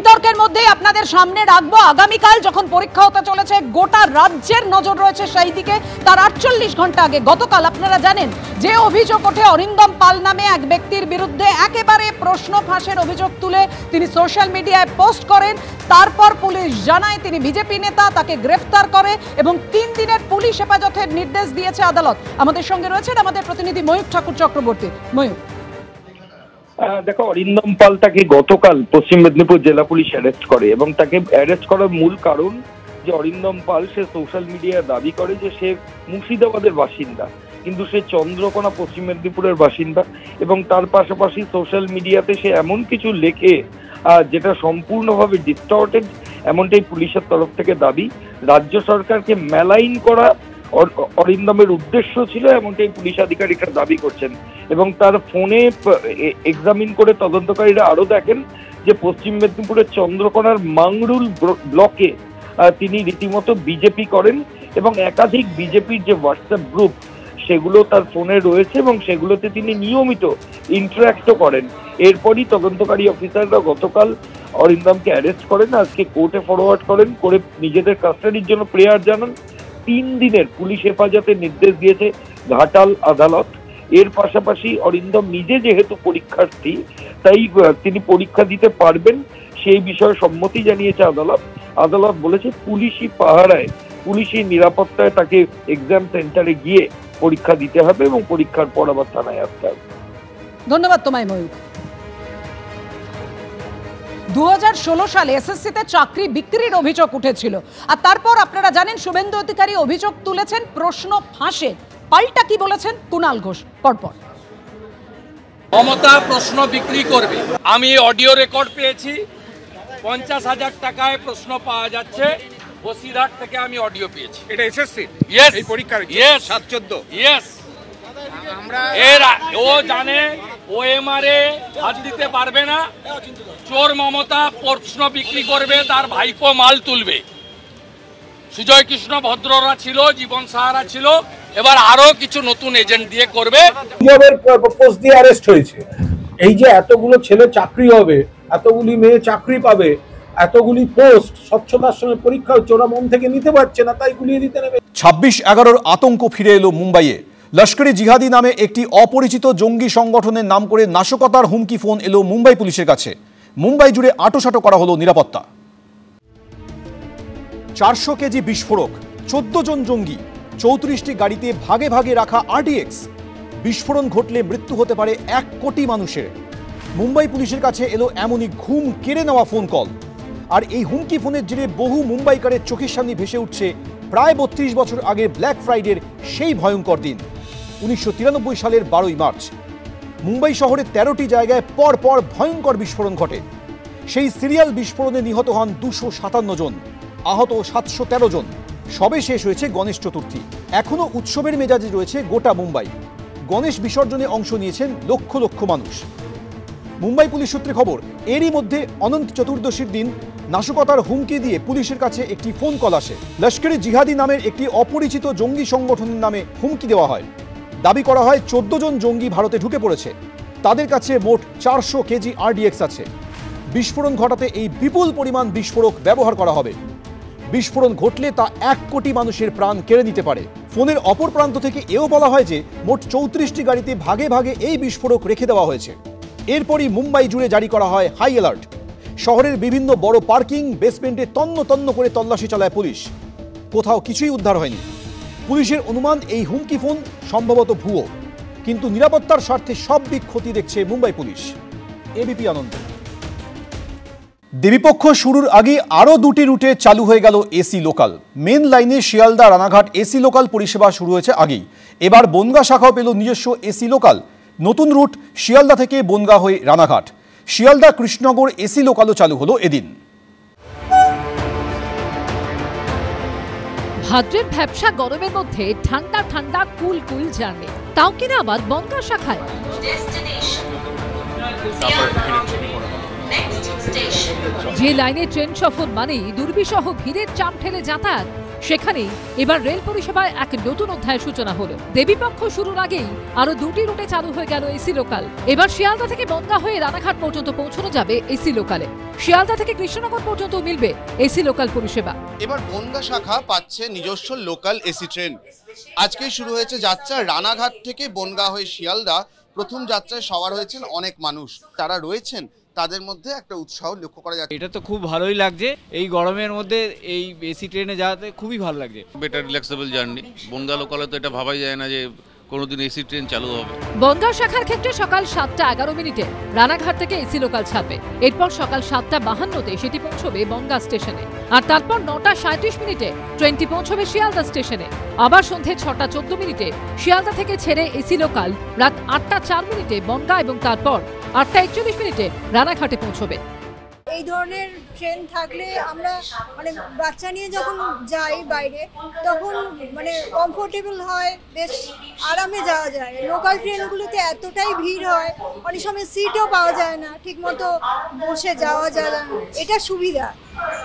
বিতর্কের মধ্যে আপনাদের সামনে রাখবো আগামীকাল যখন পরীক্ষা হতে চলেছে, গোটা রাজ্যের নজর রয়েছে সেই দিকে। তার 48 ঘন্টা আগে গতকাল আপনারা জানেন যে অভিযোগ ওঠে অরিন্দম পাল নামে এক ব্যক্তির বিরুদ্ধে, একেবারে প্রশ্ন ফাঁসের অভিযোগ তুলে তিনি সোশ্যাল মিডিয়ায় পোস্ট করেন। তারপর পুলিশ জানায় তিনি বিজেপি নেতা, তাকে গ্রেফতার করে এবং 3 দিনের পুলিশ হেফাজতের নির্দেশ দিয়েছে আদালত। আমাদের সঙ্গে রয়েছেন আমাদের প্রতিনিধি ময়ূর ঠাকুর চক্রবর্তী। ময়ূর, দেখো, অরিন্দম পাল তাকে গতকাল পশ্চিম মেদিনীপুর জেলা পুলিশ অ্যারেস্ট করে এবং তাকে অ্যারেস্ট করার মূল কারণ যে অরিন্দম পাল সে সোশ্যাল মিডিয়ায় দাবি করে যে সে মুর্শিদাবাদের বাসিন্দা, কিন্তু সে চন্দ্রকোনা পশ্চিম মেদিনীপুরের বাসিন্দা এবং তার পাশাপাশি সোশ্যাল মিডিয়াতে সে এমন কিছু লেখে যেটা সম্পূর্ণভাবে ডিস্টর্টেড, এমনটাই পুলিশের তরফ থেকে দাবি। রাজ্য সরকারকে মেলাইন করা অরিন্দমের উদ্দেশ্য ছিল, এমনটাই পুলিশ আধিকারিকরা দাবি করছেন এবং তার ফোনে এক্সামিন করে তদন্তকারীরা আরো দেখেন যে পশ্চিম মেদিনীপুরের চন্দ্রকোনার মাংরুল ব্লকে তিনি রীতিমতো বিজেপি করেন এবং একাধিক বিজেপির যে হোয়াটসঅ্যাপ গ্রুপ সেগুলো তার ফোনে রয়েছে এবং সেগুলোতে তিনি নিয়মিত ইন্টারাক্টও করেন। এরপরই তদন্তকারী অফিসাররা গতকাল অরিন্দমকে অ্যারেস্ট করেন, আজকে কোর্টে ফরওয়ার্ড করেন, করে নিজেদের কাস্টাডির জন্য প্রেয়ার জানান। 3 দিনের পুলিশ হেফাজতের নির্দেশ দিয়েছে ঘাটাল আদালত। এর পাশাপাশি অরিন্দম নিজে যেহেতু পরীক্ষার্থী, তাই তিনি পরীক্ষা দিতে পারবেন সেই বিষয়ে সম্মতি জানিয়েছে আদালত। আদালত বলেছে পুলিশি পাহারায়, পুলিশি নিরাপত্তায় তাকে এক্সাম সেন্টারে গিয়ে পরীক্ষা দিতে হবে এবং পরীক্ষার পর আবার থানায় আসতে হবে। ধন্যবাদ তোমায় ময়ূর। 2016 সালে এসএসসিতে চাকরি বিক্রির অভিযোগ উঠেছিল আর তারপর আপনারা জানেন শুভেন্দু অধিকারী অভিযোগ তুলেছেন প্রশ্ন ফাঁসে। পাল্টা কি বলেছেন কুণাল ঘোষ পরপর। মমতা প্রশ্ন বিক্রি করবে। আমি অডিও রেকর্ড পেয়েছি, 50,000 টাকায় প্রশ্ন পাওয়া যাচ্ছে। বসিরহাট থেকে আমি অডিও পেয়েছি। এটা এসএসসি ইয়েস, এই পরীক্ষার ইয়েস 7-14 ইয়েস। ও জানে ওএমআর এ হাত দিতে পারবে না। চোর মমতা প্রশ্ন বিক্রি করবে, তার ভাইপো মাল তুলবে। সুজয় কৃষ্ণ ভদ্ররা ছিল, জীবন সাহারা ছিল, এবার আরো কিছু নতুন এজেন্ট দিয়ে করবে। পোস্ট দিয়ে অ্যারেস্ট হয়েছে। এই যে এতগুলো ছেলে চাকরি হবে, এতগুলি মেয়ে চাকরি পাবে, এতগুলি পোস্ট স্বচ্ছতার সঙ্গে পরীক্ষা হচ্ছে, ওরা মন থেকে নিতে পারছে না, তাই গুলিয়ে দিতে নেবে। 26/11 আতঙ্ক ফিরে এলো মুম্বাইয়ে। লস্করে জিহাদি নামে একটি অপরিচিত জঙ্গি সংগঠনের নাম করে নাশকতার হুমকি ফোন এলো মুম্বাই পুলিশের কাছে। মুম্বাই জুড়ে আঁটোসাঁটো করা হলো নিরাপত্তা। 400 কেজি বিস্ফোরক, 14 জন জঙ্গি, 34টি গাড়িতে ভাগে ভাগে রাখা RDX। বিস্ফোরণ ঘটলে মৃত্যু হতে পারে 1 কোটি মানুষের। মুম্বাই পুলিশের কাছে এলো এমনই ঘুম কেড়ে নেওয়া ফোন কল। আর এই হুমকি ফোনের জেরে বহু মুম্বাইকারের চোখের সামনে ভেসে উঠছে প্রায় 32 বছর আগের ব্ল্যাক ফ্রাইডের সেই ভয়ঙ্কর দিন, 1993 সালের 12ই মার্চ। মুম্বাই শহরের 13টি জায়গায় পর পর ভয়ঙ্কর বিস্ফোরণ ঘটে। সেই সিরিয়াল বিস্ফোরণে নিহত হন 257 জন, আহত 713 জন। সবে শেষ হয়েছে গণেশ চতুর্থী, এখনও উৎসবের মেজাজে রয়েছে গোটা মুম্বাই। গণেশ বিসর্জনে অংশ নিয়েছেন লক্ষ লক্ষ মানুষ। মুম্বাই পুলিশ সূত্রে খবর, এরই মধ্যে অনন্ত চতুর্দশীর দিন নাশকতার হুমকি দিয়ে পুলিশের কাছে একটি ফোন কল আসে। লস্করে জিহাদি নামের একটি অপরিচিত জঙ্গি সংগঠনের নামে হুমকি দেওয়া হয়। দাবি করা হয় 14 জন জঙ্গি ভারতে ঢুকে পড়েছে, তাদের কাছে মোট 400 কেজি RDX আছে। বিস্ফোরণ ঘটাতে এই বিপুল পরিমাণ বিস্ফোরক ব্যবহার করা হবে। বিস্ফোরণ ঘটলে তা 1 কোটি মানুষের প্রাণ কেড়ে নিতে পারে। ফোনের অপর প্রান্ত থেকে এও বলা হয় যে মোট 34টি গাড়িতে ভাগে ভাগে এই বিস্ফোরক রেখে দেওয়া হয়েছে। এরপরই মুম্বাই জুড়ে জারি করা হয় হাই অ্যালার্ট। শহরের বিভিন্ন বড় পার্কিং, বেসমেন্টে তন্ন তন্ন করে তল্লাশি চালায় পুলিশ। কোথাও কিছুই উদ্ধার হয়নি। পুলিশের অনুমান এই হুমকি ফোন সম্ভবত ভুয়ো, কিন্তু নিরাপত্তার স্বার্থে সব দিক খতিয়ে দেখছে মুম্বাই পুলিশ। এবিপি আনন্দ। দেবীপক্ষ শুরুর আগে আরও 2টি রুটে চালু হয়ে গেল এসি লোকাল। মেন লাইনে শিয়ালদা রানাঘাট এসি লোকাল পরিষেবা শুরু হয়েছে আগেই। এবার বনগাঁ শাখাও পেল নিজস্ব এসি লোকাল। নতুন রুট শিয়ালদা থেকে বনগাঁ হয়ে রানাঘাট। শিয়ালদা কৃষ্ণনগর এসি লোকালও চালু হলো এদিন। ভাদ্রের ভ্যাপসা গরমের মধ্যে ঠান্ডা ঠান্ডা কুল কুল জার্নি, তাও কিনা আবার বনগাঁ শাখায়। যে লাইনে ট্রেন সফর মানেই দুর্বিষহ ভিড়ের চাপ ঠেলে যাতায়াত, সেখানেই এবার রেল পরিষেবায় এক নতুন অধ্যায়ের সূচনা হলো। দেবীপক্ষ শুরুর আগেই আরো 2টি রুটে চালু হয়ে গেল এসি লোকাল। এবার শিয়ালদা থেকে বনগাঁ হয়ে রানাঘাট পর্যন্ত পৌঁছানো যাবে এসি লোকালে। শিয়ালদা থেকে কৃষ্ণনগর পর্যন্ত মিলবে এসি লোকাল পরিষেবা। এবার বনগাঁ শাখা পাচ্ছে নিজস্ব লোকাল এসি ট্রেন। আজকেই শুরু হয়েছে যাত্রা রানাঘাট থেকে বনগাঁ হয়ে শিয়ালদা। প্রথম যাত্রায় সওয়ার হয়েছেন অনেক মানুষ, তারা রয়েছেন তাদের মধ্যে একটা উৎসাহ লক্ষ্য করা যাচ্ছে। এটা তো খুব ভালোই লাগছে, এই গরমের মধ্যে এই এসি ট্রেনে যাওয়াতে খুবই ভালো লাগছে। Better relaxable journey. বনগাঁ লোকালে তো এটা ভাবাই যায় না যে কোনোদিন এসি ট্রেন চালু হবে। বনগাঁ শাখার ক্ষেত্রে সকাল 7:11 রানাঘাট থেকে এসি লোকাল ছাড়বে। এরপর সকাল 7:52 সেটি পৌঁছবে বনগাঁ স্টেশনে, আর তারপর 9:37 ট্রেনটি পৌঁছবে শিয়ালদা স্টেশনে। আবার সন্ধে 6:14 শিয়ালদা থেকে ছেড়ে এসি লোকাল রাত 8:04 বনগাঁ এবং তারপর 8:41 রানাঘাটে পৌঁছবে। এই ধরনের ট্রেন থাকলে আমরা মানে বাচ্চা নিয়ে যখন যাই বাইরে তখন মানে কমফোর্টেবল হয়, বেশ আরামে যাওয়া যায়। লোকাল ট্রেনগুলোতে এতটাই ভিড় হয়, অনেক সময় সিটও পাওয়া যায় না, ঠিকমতো বসে যাওয়া যায় না। এটা সুবিধা,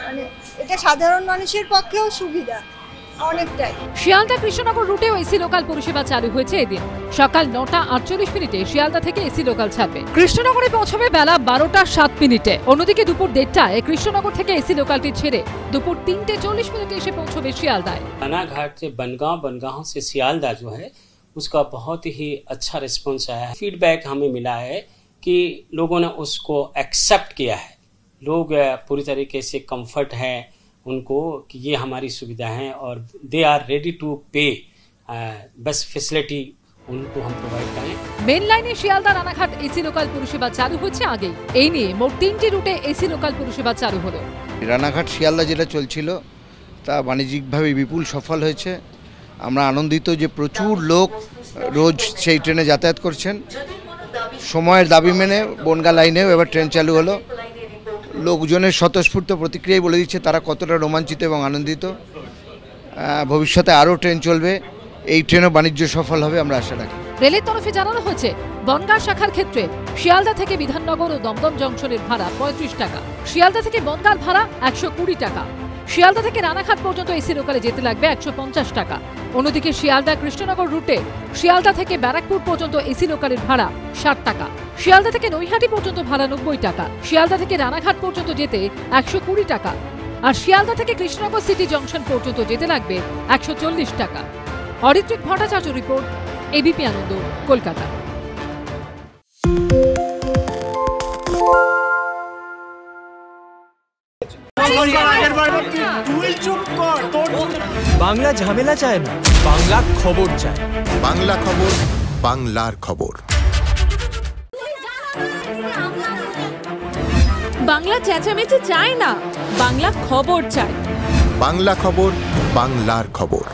মানে এটা সাধারণ মানুষের পক্ষেও সুবিধা অনেকটাই। শিয়ালদা কৃষ্ণনগর রুটেও এসি লোকাল পরিষেবা চালু হয়েছে এদিন। সকাল 9:48 শিয়ালদা থেকে এসি লোকাল ছাড়বে। কৃষ্ণনগরে পৌঁছবে বেলা 12:07। অন্যদিকে দুপুর 1:30 কৃষ্ণনগর থেকে এসি লোকালটি ছেড়ে দুপুর 3:40 এসে পৌঁছবে শিয়ালদায়। रानाघाट से बनगांव, बनगांव से सियालदा जो है उसका बहुत ही अच्छा रिस्पॉन्स आया है। फीडबैक हमें मिला है कि लोगों ने उसको एक्सेप्ट किया है। लोग पूरी तरीके से कंफर्ट है उनको कि ये हमारी सुविधा है और दे आर रेडी टू पे। बस फैसिलिटी उनको हम प्रोवाइड करें। মেন লাইনে শিয়ালদা রানাঘাট এসি লোকাল পরিষেবা চালু হচ্ছে আগেই। এই নিয়ে মোট 3টি রুটে এসি লোকাল পরিষেবা চালু হলো। রানাঘাট শিয়ালদা যেটা চলছিল তা বাণিজ্যিকভাবে বিপুল সফল হয়েছে। আমরা আনন্দিত যে প্রচুর লোক রোজ সেই ট্রেনে যাতায়াত করছেন। সময়ের দাবি মেনে বনগাঁ লাইনেও এবার ট্রেন চালু হলো। লোকজনের স্বতঃস্ফূর্ত প্রতিক্রিয়ায় বলে দিচ্ছে তারা কতটা রোমাঞ্চিত এবং আনন্দিত। ভবিষ্যতে আরও ট্রেন চলবে, এই ট্রেনও বাণিজ্য সফল হবে আমরা আশা রাখি। রেলের তরফে জানানো হয়েছে বনগাঁ শাখার ক্ষেত্রে শিয়ালদা থেকে বিধাননগর ও দমদম জংশনের ভাড়া 35 টাকা, শিয়ালদা থেকে বনগাঁর ভাড়া 120 টাকা, শিয়ালদা থেকে রানাঘাট পর্যন্ত এসি লোকালে যেতে লাগবে 150 টাকা। অন্যদিকে শিয়ালদা কৃষ্ণনগর রুটে শিয়ালদা থেকে ব্যারাকপুর পর্যন্ত এসি লোকালের ভাড়া 60 টাকা, শিয়ালদা থেকে নৈহাটি পর্যন্ত ভাড়া 90 টাকা, শিয়ালদা থেকে রানাঘাট পর্যন্ত যেতে 120 টাকা, আর শিয়ালদা থেকে কৃষ্ণনগর সিটি জংশন পর্যন্ত যেতে লাগবে 140 টাকা। অরিত্রিক ভট্টাচার্য রিপোর্ট, এবিপি আনন্দ, কলকাতা। বাংলা ঝামেলা চায় না, বাংলা খবর চায়। বাংলা খবর, বাংলার খবর। বাংলা চেঁচামেচি চায় না, বাংলা খবর চায়। বাংলা খবর, বাংলার খবর।